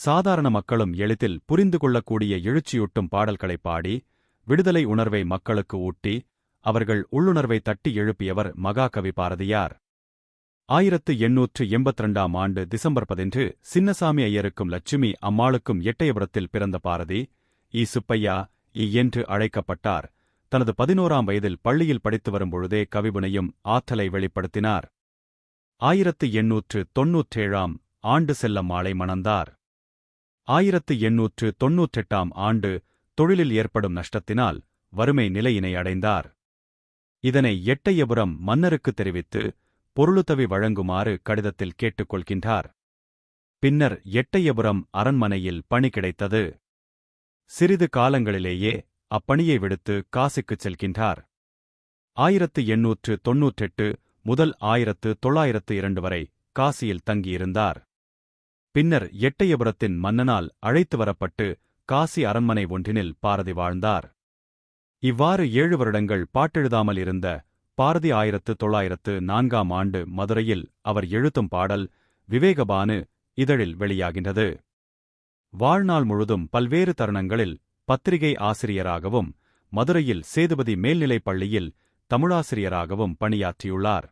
சாதாரண மக்களும் எளிதில் புரிந்து கொள்ளக்கூடிய எழுச்சியூட்டும் பாடல்களைப் பாடி விடுதலை உணர்வை மக்களுக்கு ஊட்டி அவர்கள் உள்ளுணர்வை தட்டி எழுப்பியவர் மகாகவி பாரதியார். 1882ஆம் ஆண்டு டிசம்பர் 11 சின்னசாமி ஐயருக்கும் லட்சுமி அம்மாளுக்கும் எட்டயபுரத்தில் பிறந்த பாரதி சுப்பையா என்று அழைக்கப்பட்டார். தனது 11ஆம் வயதில் பள்ளியில் படித்து வரும்பொழுதே கவிபுனையும் ஆற்றலை வெளிப்படுத்தினார். 1897ஆம் ஆண்டு செல்லம்மாளை மணந்தார். 1898ஆம் ஆண்டு தொழிலில் ஏற்படும் நஷ்டத்தினால் வறுமை நிலையினை அடைந்தார். இதனை எட்டயபுரம் மன்னருக்கு தெரிவித்து பொருளுதவி வழங்குமாறு கடிதத்தில் கேட்டுக்கொள்கின்றார். பின்னர் எட்டயபுரம் அரண்மனையில் பணி கிடைத்தது. சிறிது காலங்களிலேயே அப்பணியை விடுத்து காசிக்குச் செல்கின்றார். 1898 முதல் 1902 வரை காசியில் தங்கியிருந்தார். பின்னர் எட்டயபுரத்தின் மன்னனால் அழைத்து வரப்பட்டு காசி அரண்மனை ஒன்றினில் பாரதி வாழ்ந்தார். இவ்வாறு 7 வருடங்கள் பாட்டெழுதாமல் இருந்த பாரதி 1904ஆம் ஆண்டு மதுரையில் அவர் எழுத்தும் பாடல் விவேகபானு இதழில் வெளியாகின்றது. வாழ்நாள் முழுதும் பல்வேறு தருணங்களில் பத்திரிகை ஆசிரியராகவும் மதுரையில் சேதுபதி மேல்நிலைப் பள்ளியில் தமிழாசிரியராகவும் பணியாற்றியுள்ளார்.